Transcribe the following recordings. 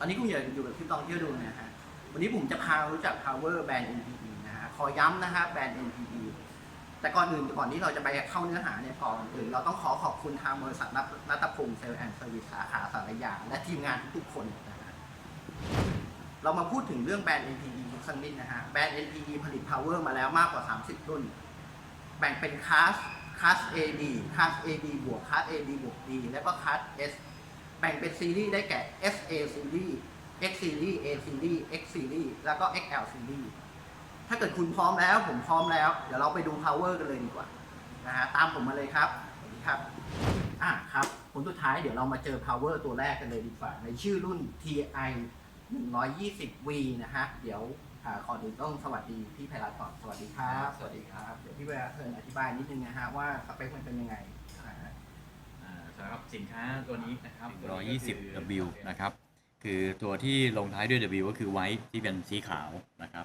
อนนี้คุณอยู่กับพี่ตองเที่ยวดูนะฮะวันนี้ผมจะพารู้จัก power แบรนด์ NPE นะฮะขอย้ำนะฮะแบรนด์ NPE แต่ก่อนที่เราจะไปเข้าเนื้อหาเนี่ยก่อนอื่นเราต้องขอบคุณทางบริษัทรัตพงศ์เซลล์แอนด์เซอร์วิสสาขาสารยาและทีมงานทุกๆคนนะฮะเรามาพูดถึงเรื่องแบรนด์ NPE สักนิดนะฮะแบรนด์ NPE ผลิต power มาแล้วมากกว่า 30 รุ่นแบ่งเป็นคลาส AD คลาส AD บวกคลาส AD บวก D และก็คลาส S แบ่งเป็นซีรีส์ได้แก่ SA Series X Series A Series X Series แล้วก็ XL Series ถ้าเกิดคุณพร้อมแล้วผมพร้อมแล้วเดี๋ยวเราไปดู power กันเลยดีกว่านะฮะตามผมมาเลยครับครับครับผลสุดท้ายเดี๋ยวเรามาเจอ power ตัวแรกกันเลยดีกว่าในชื่อรุ่น TI 120V นะฮะเดี๋ยวขอต้องสวัสดีพี่ไพรัตน์ก่อนสวัสดีครับสวัสดีครับเดี๋ยวพี่ไพรัตน์อธิบายนิดนึงนะฮะว่าสเปคมันเป็นยังไงสำหรับสินค้าตัวนี้นะครับ 120W นะครับคือตัวที่ลงท้ายด้วย W ก็คือไว้ที่เป็นสีขาวนะครับ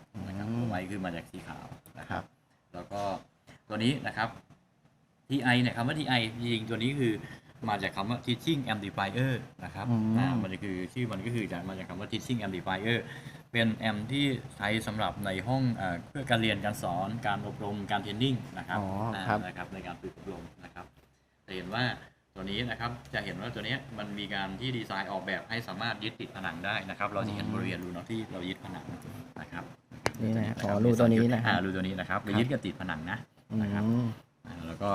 ไว้คือมาจากสีขาวนะครับแล้วก็ตัวนี้นะครับ TI เนี่ยคำว่า TI จริงๆตัวนี้คือมาจากคำว่า Teaching Amplifier นะครับมันคือชื่อมันก็คือมาจากคำว่า Teaching Amplifier เป็นแอมที่ใช้สำหรับในห้องเพื่อการเรียนการสอนการอบรมการเทรนนิ่งนะครับนะครับในการฝึกอบรมนะครับจะเห็นว่าตัวนี้นะครับจะเห็นว่าตัวนี้มันมีการที่ดีไซน์ออกแบบให้สามารถยึดติดผนังได้นะครับเราจะเห็นบริเวณรูเนาะที่เรายึดผนังนะครับนี่นะรูตัวนี้นะรูตัวนี้นะครับไปยึดกับติดผนังนะครับแล้วก็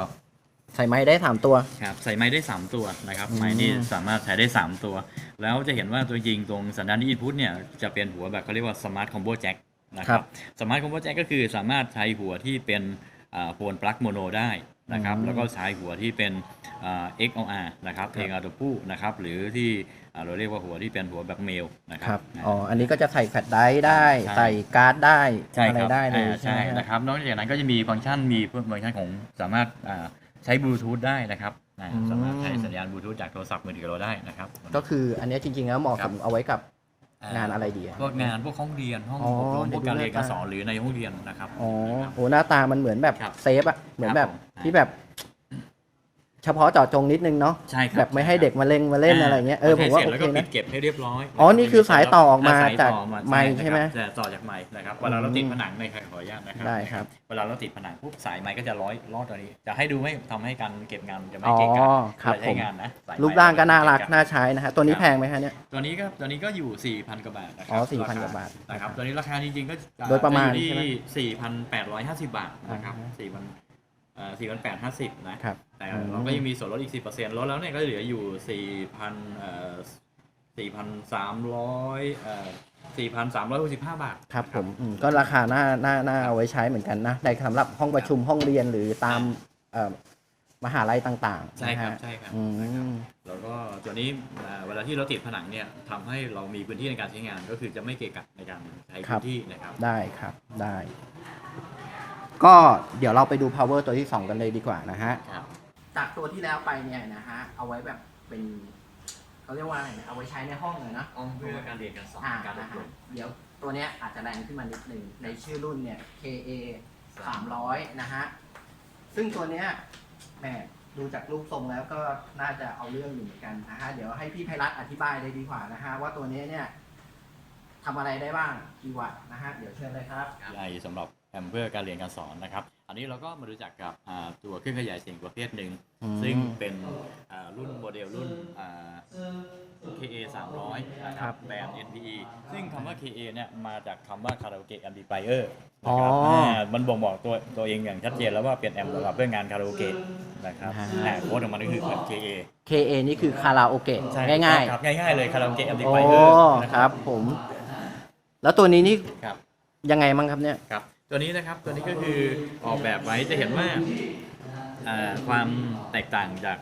ใส่ไม้ได้3ตัวครับใส่ไม้ได้3ตัวนะครับไม้นี่สามารถใช้ได้3ตัวแล้วจะเห็นว่าตัวยิงตรงสัญญาณที่อินพุตเนี่ยจะเป็นหัวแบบเขาเรียกว่าสมาร์ทคอมโบแจ็คนะครับสมาร์ทคอมโบแจ็คก็คือสามารถใช้หัวที่เป็นโฟนปลั๊กโมโนได้นะครับแล้วก็ใช้หัวที่เป็นXLR นะครับเพลงอาร์ตัวผู้นะครับหรือที่เราเรียกว่าหัวที่เป็นหัวแบบเมลนะครับอันนี้ก็จะใส่แฟลชไดรฟ์ได้ใส่การ์ดได้อะไรได้เลยใช่นะครับนอกจากนั้นก็จะมีฟังก์ชันของสามารถใช้บลูทูธได้นะครับสามารถใช้สัญญาณบลูทูธจากโทรศัพท์มือถือเราได้นะครับก็คืออันนี้จริงๆแล้วเหมาะสมเอาไว้กับงานอะไรดีพวกงานพวกห้องเรียนห้องอบรมพวกการเรียนการสอนหรือในห้องเรียนนะครับโหหน้าตามันเหมือนแบบเซฟอะเหมือนแบบที่แบบเฉพาะเจาะจงนิดนึงเนาะแบบไม่ให้เด็กมาเล่นอะไรเงี้ยผมว่าโอเคนะเก็บให้เรียบร้อยนี่คือสายต่อออกมาจากไมค์ใช่ไหมต่อจากไมค์นะครับเวลาเราติดผนังในขออนุญาตนะครับได้ครับเวลาเราติดผนังปุ๊บสายไมค์ก็จะลอดตัวนี้จะให้ดูไม่ทำให้การเก็บงานจะไม่เกะกะใช้งานนะรูปร่างก็น่ารักน่าใช้นะฮะตัวนี้แพงไหมฮะเนี่ยตัวนี้ก็อยู่ 4,000 กว่าบาทนะครับ4,000 กว่าบาทนะครับตัวนี้ราคาจริงๆก็โดยประมาณที่ 4,850 บาทนะครับ4,850 นะแต่เราก็ยังมีส่วนลดอีก 10% ลดแล้วเนี่ยก็เหลืออยู่ 4,365 บาทครับผมก็ราคาน่าเอาไว้ใช้เหมือนกันนะในสำหรับห้องประชุมห้องเรียนหรือตามมหาลัยต่างๆใช่ครับแล้วก็ตัวนี้เวลาที่เราติดผนังเนี่ยทำให้เรามีพื้นที่ในการใช้งานก็คือจะไม่เกะกะในการใช้พื้นที่นะครับได้ครับได้ก็เดี๋ยวเราไปดู power ตัวที่2กันเลยดีกว่านะฮะจากตัวที่แล้วไปเนี่ยนะฮะเอาไว้แบบเป็นเขาเรียกว่าอะไรนะเอาไว้ใช้ในห้องเลยนะห้องเพื่อการเรียนการสอนการอบรมเดี๋ยวตัวเนี้ยอาจจะแรงขึ้นมานิดนึงในชื่อรุ่นเนี่ย KA 300นะฮะซึ่งตัวเนี้ยแหมดูจากรูปทรงแล้วก็น่าจะเอาเรื่องอยู่เหมือนกันนะฮะเดี๋ยวให้พี่ไพรัตน์อธิบายเลยดีกว่านะฮะว่าตัวนี้เนี่ยทำอะไรได้บ้างกี่วัตต์นะฮะเดี๋ยวเชิญเลยครับใหญ่สำหรับแอมเพื่อการเรียนการสอนนะครับอันนี้เราก็มารู้จักกับตัวเครื่องขยายเสียงประเภทหนึ่งซึ่งเป็นรุ่นโมเดลรุ่นKA 300นะครับแบรนด์ NPE ซึ่งคำว่า KA เนี่ยมาจากคำว่า Karaoke Amplifier นะครับมันบ่งบอกตัวเองอย่างชัดเจนแล้วว่าเป็นแอมสำหรับเพื่องานคาราโอเกะนะครับโค้ดของมันก็คือ KA นี่คือคาราโอเกะง่ายๆง่ายๆเลย Karaoke Amplifier นะครับผมแล้วตัวนี้นี่ยังไงมั้งครับเนี่ยครับตัวนี้นะครับตัวนี้ก็คือออกแบบไว้จะเห็นว่าความแตกต่างจาก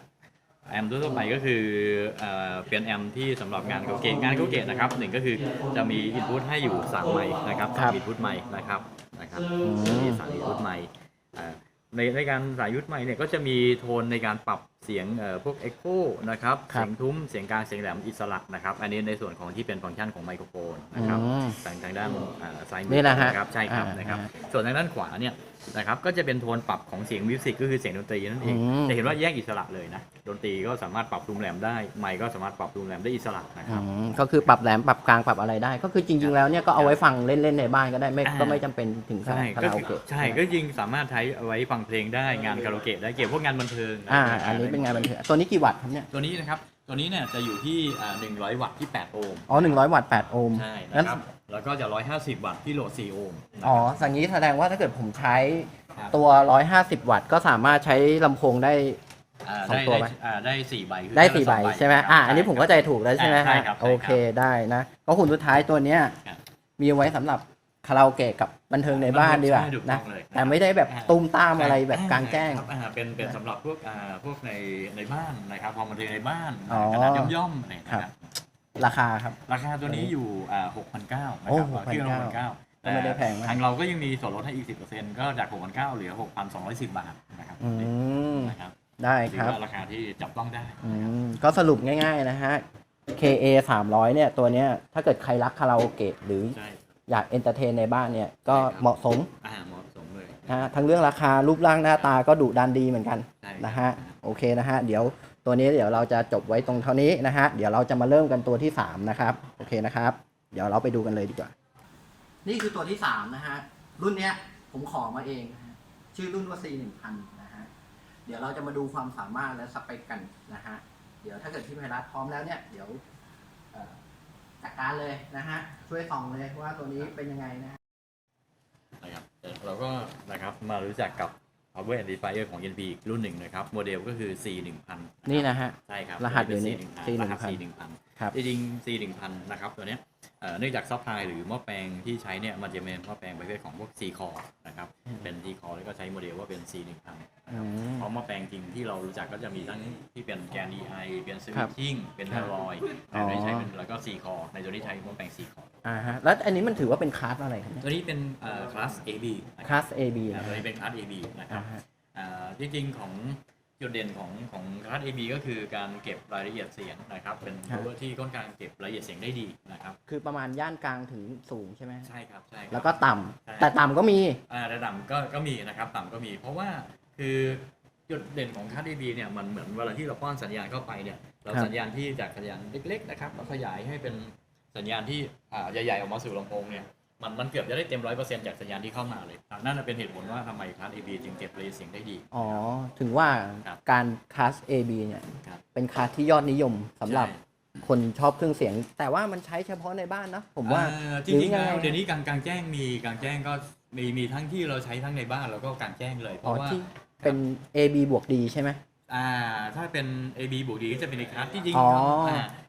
แอมทั่วไปก็คือเป็นแอมที่สำหรับงานคาราโอเกะนะครับหนึ่งก็คือจะมีอินพุตให้อยู่3ไมค์นะครับ3อินพุตไมค์นะครับมี3อินพุตไมค์ในการสายยุทธไมค์เนี่ยก็จะมีโทนในการปรับเสียงพวกเอ็กโคนะครับเสียงทุ้มเสียงกลางเสียงแหลมอิสระนะครับอันนี้ในส่วนของที่เป็นฟังก์ชันของไมโครโฟนนะครับทางด้านซ้ายมือนะครับใช่ครับนะครับส่วนทางด้านขวาเนี่ย นะครับก็จะเป็นโทนปรับของเสียงมิวสิกก็คือเสียงดนตรีนั่นเองจะเห็นว่าแยกอิสระเลยนะดนตรีก็สามารถปรับรูมแรมได้ไมค์ก็สามารถปรับรูมแรมได้อิสระนะครับ ก็คือปรับแหลมปรับกลางปรับอะไรได้ ก็คือจริงๆแล้วเนี่ยก็เอาไว้ฟังเล่นๆในบ้านก็ได้ไม่ก็ไม่จำเป็นถึง ใช่ คา ก็ ราโอ คือ เกะ ใช่ก็จริงสามารถใช้เอาไว้ฟังเพลงได้งานคาราโอเกะได้เกี่ยวกับพวกงานบันเทิง อันนี้เป็นงานบันเทิงตัวนี้กี่วัตต์ครับเนี่ย ตัวนี้นะครับตัวนี้เนี่ยจะอยู่ที่100 วัตต์ที่ 8 โอห์ม อ๋อ100 วัตต์ 8 โอห์ม ใช่ งั้ นะ น ครับแล้วก็จะ150 วัตต์ที่โหลด 4 โอห์มนะ อ๋อ ครับ อย่างนี้แสดงว่าถ้าเกิดผมใช้ ครับ ตัว150 วัตต์ก็สามารถใช้ลำโพงได้ สองตัวไหม ได้4 ใบคือ ได้ ละ 4 ใบ 2 ใช่ไหมอันนี้ผมเข้าใจถูกแล้วใช่ไหม ใช่ ฮะ ครับ โอเคได้นะก็หุ่นสุดท้ายตัวเนี้ย ครับ มีไว้สำหรับคาราโอเกะกับบันเทิงในบ้านดีกว่า ใช่ถูกต้ นะ องเลย แต่ไม่ได้แบบตุ้มตามอะไรแบบกลางแจ้ง ครับเป็นสำหรับพวกในบ้านนะครับพอมาเทในบ้าน อ๋อ ขนาดย่อมๆอะไรนะครับ ราคาครับ ราคาตัวนี้อยู่6,900นะ โอ้ ครับเครื่องละ 6,900 6,900 ก็ไม่ได้แพงมาก ทางเราก็ยังมีส่วนลดให้อีก 10%ก็จาก 6,900 เหลือ 6,210 บาทนะครับ อืม นะครับ ได้ ถื ค อ รับ ว่าราคาที่จับต้องได้ ก็สรุปง่ายๆนะฮะ KA 300เนี่ยตัวเนี้ยถ้าเกิดใครรักคาราโอเกะหรือ ใช่ อยากเอนเตอร์เทนในบ้านเนี่ยก็ ใช่ครับ เหมาะสม เหมาะสมเลย นะฮะทั้งเรื่องราคารูปร่างหน้าตาก็ดุดันดีเหมือนกัน ใช่ นะฮะโอเคนะฮะเดี๋ยวตัวนี้เดี๋ยวเราจะจบไว้ตรงเท่านี้นะฮะเดี๋ยวเราจะมาเริ่มกันตัวที่3นะครับโอเคนะครับเดี๋ยวเราไปดูกันเลยดีกว่า นี่คือตัวที่3นะฮะรุ่นเนี้ยผมขอมาเองนะฮะชื่อรุ่นว่า C1000 นะฮะเดี๋ยวเราจะมาดูความสามารถและสเปคกันนะฮะเดี๋ยวถ้าเกิดพี่ไพรัตพร้อมแล้วเนี่ยเดี๋ยวจัดการเลยนะฮะช่วยส่องเลยว่าตัวนี้เป็นยังไงนะ นะครับเราก็นะครับมารู้จักกับ power amplifier ของ NP อีกรุ่นหนึ่งนะครับโมเดลก็คือ C1000 นี่นะฮะ ใช่ครับ รหัสอยู่นี่ รหัส C1000 C1000 ครับ จริงๆ C1000 นะครับตัวเนี้ยเนื่องจากซัพพลายหรือหม้อแปลงที่ใช้เนี่ยมันจะเป็นหม้อแปลงประเภทของพวก C core นะครับเป็น C core แล้วก็ใช้โมเดลว่าเป็น C1000 เพราะหม้อแปลงจริงที่เรารู้จักก็จะมีทั้งที่เป็นแกน EI เป็นสวิตชิ่งเป็นไทรอยด์ในใช้เป็นแล้วก็ C core ในตัวนี้ใช้หม้อแปลง C core ฮะแล้วอันนี้มันถือว่าเป็นคลาสอะไรครับเนี่ย ตัวนี้เป็นคลาส AB นะ คลาส AB นะ ตัวนี้เป็นคลาส AB นะครับ ฮะ จริงๆของจุดเด่นของคลาส AB ก็คือการเก็บรายละเอียดเสียงนะครับเป็น power ที่ค่อนข้างเก็บรายละเอียดเสียงได้ดีนะครับ คือประมาณย่านกลางถึงสูงใช่ไหม ใช่ครับใช่ครับ แล้วก็ต่ำ ใช่ แต่ต่ำก็มี ระดับก็มีนะครับต่ำก็มี เพราะว่าคือจุดเด่นของคลาส AB เนี่ยมันเหมือนเวลาที่เราป้อนสัญญาณเข้าไปเนี่ยเรา ครับ สัญญาณที่จากสัญญาณเล็กๆนะครับเราขยายให้เป็นสัญญาณที่ใหญ่ๆออกมาสู่ลำโพงเนี่ยมันเกือบจะได้เต็ม 100% จากสัญญาณที่เข้ามาเลยนั่นเป็นเหตุผลว่าทำไมคลาส AB จึงเก็บรายละเอียดเสียงได้ดี อ๋อถึงว่า ครับ การคลาส AB เนี่ย ครับ เป็นคลาสที่ยอดนิยมสำหรับ ใช่ คนชอบเครื่องเสียง แต่ว่ามันใช้เฉพาะในบ้านนะผมว่า จริงๆ หอยั แล้ว ไ เดี๋ยวนี้กลางแจ้งมีกลางแจ้งก็มีทั้งที่เราใช้ทั้งในบ้านแล้วก็กลางแจ้งเลยเพ อ๋อ ราะว่า ที่เป็น AB บวก D ใช่ไหม ถ้าเป็น AB บวกดีก็จะเป็นในคลาสที่จริง อ๋อ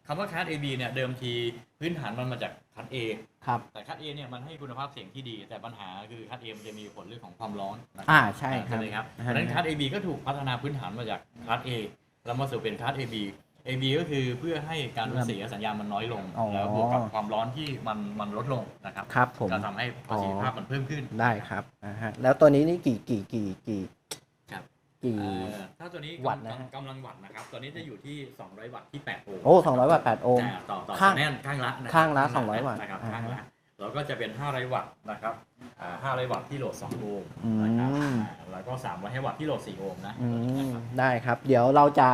คำว่าคลาส AB เนี่ยเดิมทีพื้นฐานมันมาจากคลาส A ครับ แต่คลาส A เนี่ยมันให้คุณภาพเสียงที่ดี แต่ปัญหาคือคลาส A มันจะมีผลเรื่องของความร้อนนะ ใช่ครับ ไหมครับดังนั้นคลาส AB ก็ถูกพัฒนาพื้นฐานมาจากคลาส A แล้วมาสู่เป็นคลาส AB AB ก็คือเพื่อให้การสูญเสียสัญญาณมันน้อยลง อ๋อ แล้วบวกกับความร้อนที่มันลดลงนะครับ ครับผม ก็ทำให้ประสิทธิภาพมันเพิ่มขึ้น ได้ครับแล้วตัวนี้นี่กี่ ครับ ถ้าตัวนี้ วัตต์นะฮะ กำลังวัตต์นะครับ ตัวนี้จะอยู่ที่ 200 วัตต์ที่ 8 โอห์ม โอ้200 วัตต์ 8 โอห์ม ต่อ ข้าง แน่นข้างละนะครับ ข้างละ200 วัตต์ นะครับ อ่าฮะ ข้างละแล้วก็จะเป็น 500 วัตต์นะครับ500 วัตต์ที่โหลด 2 โอห์ม อืม นะครับแล้วก็300 วัตต์ที่โหลด 4 โอห์มนะ ได้ครับ เดี๋ยวเราจะ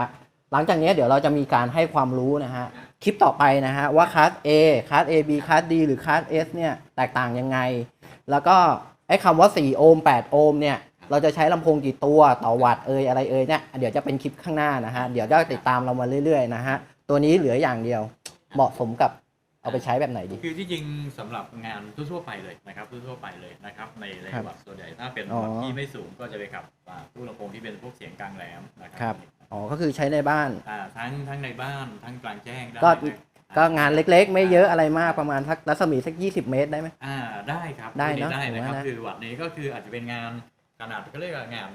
หลังจากนี้เดี๋ยวเราจะมีการให้ความรู้นะฮะคลิปต่อไปนะฮะว่าคลาส A คลาส AB คลาส D หรือคลาส S เนี่ยแตกต่างยังไง แล้วก็ไอ้คำว่า4 โอห์ม 8 โอห์มเนี่ยเราจะใช้ลำโพงกี่ตัวต่อวัตต์อะไรเนี่ยเดี๋ยวจะเป็นคลิปข้างหน้านะฮะเดี๋ยวจะติดตามเรามาเรื่อยๆนะฮะตัวนี้เหลืออย่างเดียวเหมาะสมกับเอาไปใช้แบบไหนดี คือที่จริงสำหรับงานทั่วๆไปเลยนะครับทั่วๆไปเลยนะครับใน ครับ วัตต์ส่วนใหญ่ถ้าเป็น อ๋อ วัตต์ที่ไม่สูงก็จะไปกับตู้ลำโพงที่เป็นพวกเสียงกลางแหลมนะค ครั รับ อ๋อก็คือใช้ในบ้าน ทั้งในบ้านทั้งกลางแจ้งได้ ก็ นะ ก็งานเล็กๆ ไม่เยอะอะไรมากประมาณสักรัศมีสัก20 เมตรได้ไหม ได้ครับ ได้เนอะ ได้นะครับ ผมว่านะ คือวัตต์นี้ก็คืออาจจะเป็นงานขนาดก็เรียกว่างาน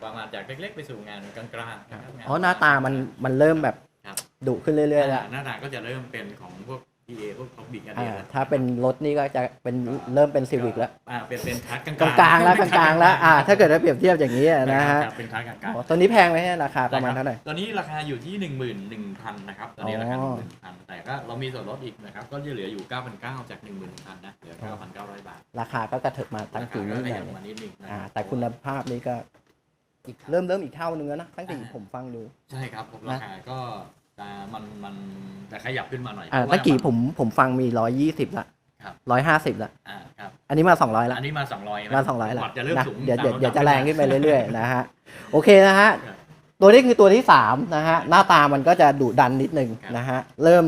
ประมาณจากเล็กๆไปสู่งานกลางๆนะครับง อ๋อหน้าตามันเริ่มแบบ ครับ ดุขึ้นเรื่อยๆแล้ว หน้าตาก็จะเริ่มเป็นของพวก PA พวกท็อปบิกอัน อ่า เดียว ถ้าเป็นรถนี่ก็จะเป็นเริ่มเป็นซีวิกแล้ว เป็นคัสกลาง กลางๆแล้วกลางๆแล้วถ้าเกิดเราเปรียบเทียบอย่างนี้นะฮะ เป็นคัสกลาง อ๋อตัวนี้แพงไหมฮะราคาประมาณเท่าไหร่ ตัวนี้ราคาอยู่ที่ 11,000 นะครับตอนนี้ราคา อ๋อ 11,000 แต่ก็เรามีส่วนลดอีกนะครับก็จะเหลืออยู่ 9,900 จาก 11,000 นะเหลือ 9,900 บาท ราคาก็กระเถิบมาตั้งกี่นิดห ข น่ ยั อบ ย มานิดนึงนะครับ แต่คุณภาพนี้ก็อีกเริ่มอีกเท่านึงแล้วนะตั้งแต่ผมฟังดู ใช่ครับผมราคาก็จะมันจะขยับขึ้นมาหน่อย ตะกี้ เพราะว่า ผมฟังมี120ละ ครับ 150ละ ครับ อันนี้มา200ละ อันนี้มา200 มา200ละ วัตต์จะเริ่ม นะ สูง เดี๋ยว ตาม เดี๋ยว ลำดับ จะแรงขึ้นไปเรื่อยๆนะฮะโอเคนะฮะตัวนี้คือตัวที่3นะฮะหน้าตามันก็จะดุดันนิดนึงนะฮะเริ่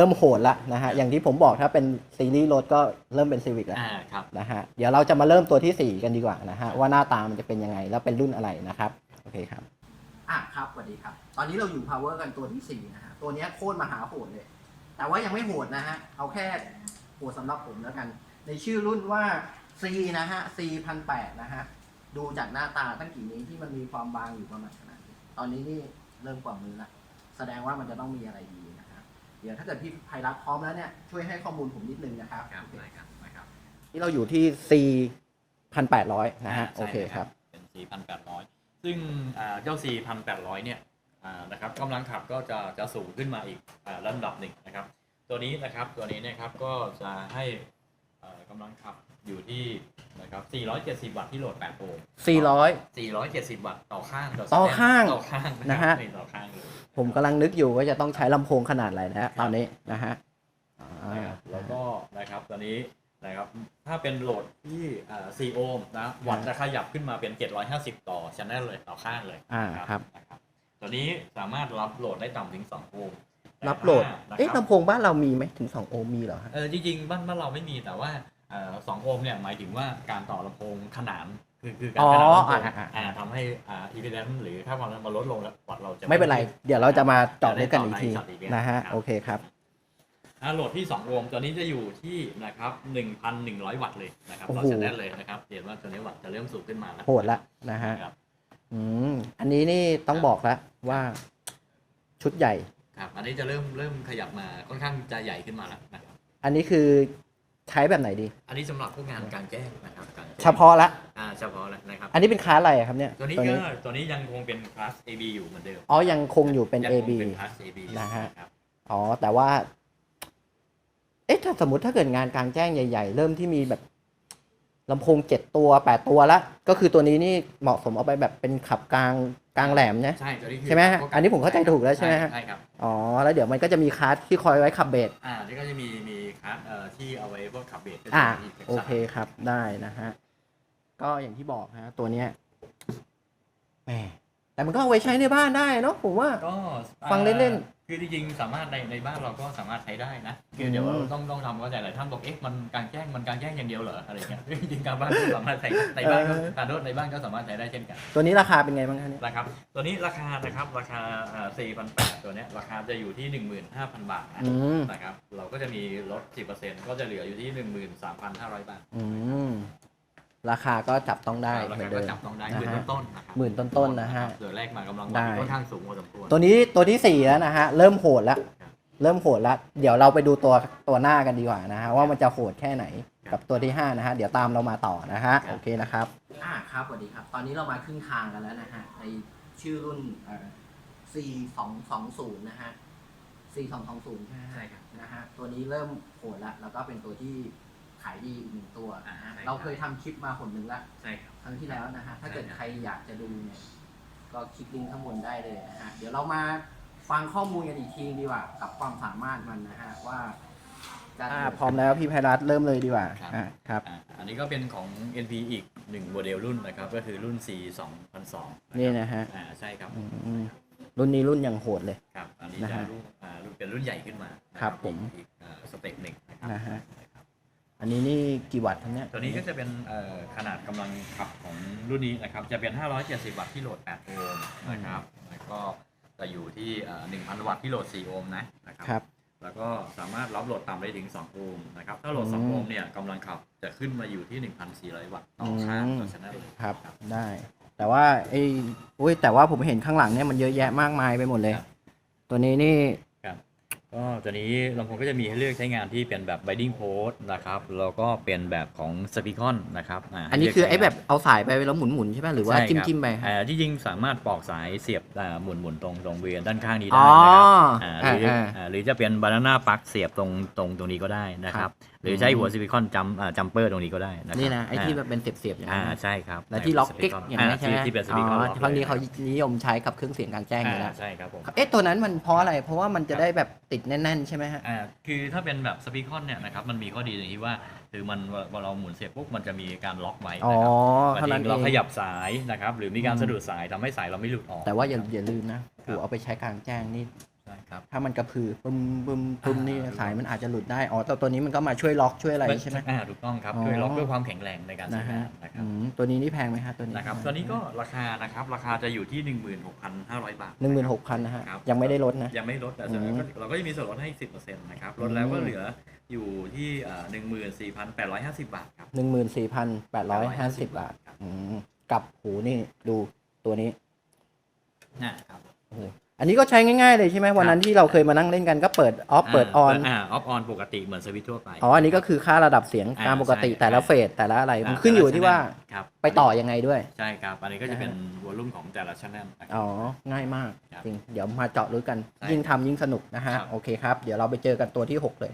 มโหดละนะฮะอย่างที่ผมบอกถ้าเป็นซีรีส์รถก็เริ่มเป็นซีวิกแล้ว ครับ นะฮะเดี๋ยวเราจะมาเริ่มตัวที่ 4 กันดีกว่านะฮะว่าหน้าตามันจะเป็นยังไงแล้วเป็นรุ่นอะไรนะครับโอเคครับ ครับสวัสดีครับ ตอนนี้เราอยู่ power กันตัวที่4นะฮะตัวเนี้ยโคตรมหาโหดเลย แต่ว่ายังไม่โหดนะฮะเอาแค่โหดสำหรับผมแล้วกัน ในชื่อรุ่นว่า C นะฮะ C 1,800นะฮะดูจากหน้าตาตั้งกี่นิ้วที่มันมีความบางอยู่ประมาณขนาดนี้ตอนนี้นี่เริ่มกว่ามือละแสดงว่ามันจะต้องมีอะไรดีนะครับเดี๋ยวถ้าเกิดพี่ไพรัตพร้อมแล้วเนี่ยช่วยให้ข้อมูลผมนิดนึงนะครับ ครับได้ครับได้ครับ ที่เราอยู่ที่ C 1,800นะฮะโอเคครับ เป็น 4,800 ซึ่งเจ้า 4,800 เนี่ยนะครับกำลังขับก็จะสูงขึ้นมาอีกระดับหนึ่งนะครับตัวนี้นะครับก็จะให้กำลังขับอยู่ที่นะครับ470 วัตต์ที่โหลด8โอห์ม 470 วัตต์ต่อข้าง ต่อข้าง นะ นะ ฮะ ฮะ ต่อข้างเลย ผมกำลังนึกอยู่ว่าจะต้องใช้ลำโพงขนาดไหนนะฮะตอนนี้นะฮะ แล้วก็นะครับตอนนี้นะครับถ้าเป็นโหลดที่4โอห์มนะวัตต์จะขยับขึ้นมาเป็น750ต่อ channel เลยต่อข้างเลย ครับ นะครับตัวนี้สามารถรับโหลดได้ต่ำถึง2โอห์ม รับโหลด นะครับ ลำโพงบ้านเรามีไหมถึง2โอห์มมีเหรอฮะ จริงๆบ้านเราไม่มีแต่ว่า2โอห์มเนี่ยหมายถึงว่าการต่อลำโพงขนานคือการขนานลำโพงทำให้impedance หรือถ้ามันลดลงแล้ววัตต์เราจะ ไม่เป็นไร เดี๋ยวเราจะมาเจาะด้วยกันอีกที จะได้เจาะในช็อตอีกเนี่ย นะฮะ ครับ โอเคครับ โหลดที่2โอห์มตัวนี้จะอยู่ที่นะครับ 1,100 วัตต์เลยนะครับ โอ้ ต่อ โห channel เลยนะครับเห็นว่าตัวนี้วัตต์จะเริ่มสูงขึ้นมาแล้ว โหดละนะฮะ ครับ อันนี้นี่ต้องบอกแล้วว่าชุดใหญ่ ครับอันนี้จะเริ่มขยับมาค่อนข้างจะใหญ่ขึ้นมาแล้วนะครับ อันนี้คือใช้แบบไหนดี อันนี้สำหรับพวกงานกลางแจ้งนะครับกลางแจ้ง เฉพาะละ เฉพาะแล้วนะครับ อันนี้เป็นคลาสอะไรครับเนี่ย ตัวนี้ยังคงเป็น class AB อยู่เหมือนเดิม อ๋อยังคงอยู่เป็น ยังคง AB เป็น class AB อยู่ นะฮะ ครับ อ๋อแต่ว่า ถ้าสมมติถ้าเกิดงานกลางแจ้งใหญ่ๆ เริ่มที่มีแบบลำโพง7ตัว8ตัวละก็คือตัวนี้นี่เหมาะสมเอาไปแบบเป็นขับกลางแหลมนะ ใช่ตัวนี้คือ ใช่ไหมฮะอันนี้ผมเข้าใจถูกแล้วใช่ไหมฮะ ใช่ครับ อ๋อแล้วเดี๋ยวมันก็จะมีคลาสที่คอยไว้ขับเบส นี่ก็จะมีคัสที่เอาไว้พวกขับเบส โอเคครับได้นะฮะก็อย่างที่บอกฮะตัวเนี้ยแหมแต่มันก็เอาไว้ใช้ในบ้านได้เนาะผมว่า ก็ ฟังเล่น คือจริงๆสามารถในบ้านเราก็สามารถใช้ได้นะคือเดี๋ยวเราต้องทำเข้าใจหลายท่านบอกมันกลางแจ้งอย่างเดียวเหรออะไรเงี้ยจริงๆการบ้านก็สามารถใช้ในบ้านก็ในบ้านก็สามารถใช้ได้เช่นกัน ตัวนี้ราคาเป็นไงบ้างคะเนี่ย นะครับตัวนี้ราคานะครับราคา4,800ตัวเนี้ยราคาจะอยู่ที่ 15,000 บาทนะครับเราก็จะมีลด 10% ก็จะเหลืออยู่ที่ 13,500 บาท ราคาก็จับต้องได้ รา เหมื คา อนเดิ ก็ ม จับต้องได้ นะฮะ หมื่นต้นๆนะครับ หมื่นต้นๆนะฮะ โดยแรกมากำลัง ได้ ค่อนข้างสูงพอสมควร ตัวนี้ตัวที่ 4 แล้วนะฮะเริ่มโหดแล้ว เริ่มโหดแล้ว เดี๋ยวเราไปดูตัวหน้ากันดีกว่านะฮะว่ามันจะโหดแค่ไหนกับตัวที่ 5 นะฮะเดี๋ยวตามเรามาต่อนะฮะโอเคนะครับ ครับสวัสดีครับ ตอนนี้เรามาครึ่งทางกันแล้วนะฮะในชื่อรุ่นC220 นะฮะ C220 ใช่ไหม ใช่ครับ นะฮะตัวนี้เริ่มโหดแล้วแล้วก็เป็นตัวที่ขายดีอีกหนึ่งตัวนะฮะ ใช่ครับ เราเคยทำคลิปมาผลหนึ่งละ ใช่ครับ ครั้งที่แล้วนะฮะถ้าเกิด ใช่ครับ ใครอยากจะดูเนี่ยก็คลิกลิงก์ข้างบนได้เลยนะฮะเดี๋ยวเรามาฟังข้อมูลกันอีกทีดีกว่ากับความสามารถมันนะฮะว่าจะ พร้อมแล้วพี่ไพรัตเริ่มเลยดีกว่า ครับ ครับ อันนี้ก็เป็นของ NP อีก1โมเดลรุ่นนะครับก็คือรุ่น C 2002 นี่นะฮะ ใช่ครับ รุ่นนี้รุ่นยังโหดเลย ครับอันนี้ นะ จะ ฮะ รุ่นเป็นรุ่นใหญ่ขึ้นมานะครับ ผม อีกสเต็ปหนึ่งนะครับ นะฮะ อันนี้นี่กี่วัตต์ทั้งเนี้ย ตัวนี้ก็จะเป็นขนาดกำลังขับของรุ่นนี้นะครับจะเป็น570 วัตต์ที่โหลด8โอห์มนะครับแล้วก็จะอยู่ที่ 1,000 วัตต์ที่โหลด4โอห์มนะครับ ครับ แล้วก็สามารถรับโหลดต่ำได้ถึง2โอห์มนะครับถ้าโหลด2โอห์มเนี่ยกำลังขับจะขึ้นมาอยู่ที่ 1,400 วัตต์ต่อข้างต่อชแนล ครับได้ แต่ว่าแต่ว่าผมเห็นข้างหลังเนี่ยมันเยอะแยะมากมายไปหมดเลย ครับ ตัวนี้นี่ ก็ตัวนี้ลำโพงก็จะมีให้เลือกใช้งานที่เป็นแบบ binding post นะครับแล้วก็เป็นแบบของ Speakon นะครับ อันนี้คือไอ้แบบเอาสายไปแล้วหมุนๆใช่ไหมหรือว่าจิ้มๆไป ที่จริงสามารถปอกสายเสียบหมุนตรงบริเวณด้านข้างนี้ อ๋ ได้ อ นะครับหรือจะเป็น banana plug เสียบตรงนี้ก็ได้นะครับ หรือใช้หัวซิลิคอนจัมเปอร์ตรงนี้ก็ได้นะครับ นี่นะไอ้ที่มันเป็นเสียบๆอย่างนั้นนะ ใช่ครับ แล้วที่ล็อกกิ๊กอย่างนี้ใช่ไหม ที่เป็นซิลิคอนล็อก ครั้งนี้เขานิยมใช้กับเครื่องเสียงกลางแจ้งอยู่แล้ว ใช่ครับผม เอ๊ะตัวนั้นมันเพราะอะไรเพราะว่ามันจะได้แบบติดแน่นๆใช่ไหมฮะ คือถ้าเป็นแบบสปีคอนเนี่ยนะครับมันมีข้อดีอย่างที่ว่าคือมันพอเราหมุนเสียบปุ๊บมันจะมีการล็อกไว้ อ๋อ นะครับ เท่านั้น เรา เอง ขยับสายนะครับหรือมีการสะดุดสายทำให้สายเราไม่หลุดออก แต่ว่าอย่าลืมนะหูเอาไปใช้กลางแจ้งนี่ ใช่ครับ ถ้ามันกระพือปึ้มนี่สายมันอาจจะหลุดได้อ๋อแต่ตัวนี้มันก็มาช่วยล็อกช่วยอะไรใช่ไหม ถูกต้องครับ อ๋อ ช่วยล็อกด้วยความแข็งแรงในการ นะ ใช้ ฮะ งานนะครับ ตัวนี้นี่แพงไหมฮะตัวนี้ นะครับตัวนี้ก็ราคานะครับราคาจะอยู่ที่ 16,500 บาท 16,000นะฮะ ครับ ยังไม่ได้ลดนะ ยังไม่ลดแต่ อืม เราก็จะมีส่วนลดให้ 10%นะครับลดแล้วก็เหลืออยู่ที่14,850 บาทครับ 14,850 บาทกับหูนี่ดูตัวนี้ นะครับ โอ้โหอันนี้ก็ใช้ง่ายๆเลยใช่ไหมวันนั้นที่เราเคยมานั่งเล่นกันก็เปิดออฟเปิดออน ออฟออนปกติเหมือนสวิตช์ทั่วไป อ๋ออันนี้ก็คือค่าระดับเสียงตามปกติ ใช่ แต่ละเฟสแต่ละอะไรมันขึ้นอยู่ที่ว่า ครับ ไปต่อยังไงด้วย ใช่ครับ อันนี้ก็จะเป็นวอลลุ่มของแต่ละชั้นนะครั อ๋อ ง่ายมาก ครับ จริง เดี๋ยวมาเจาะลึกกัน ใช่ ยิ่งทำยิ่งสนุกนะฮะ ครับ โอเคครับ เดี๋ยวเราไปเจอกันตัวที่ 6 เลย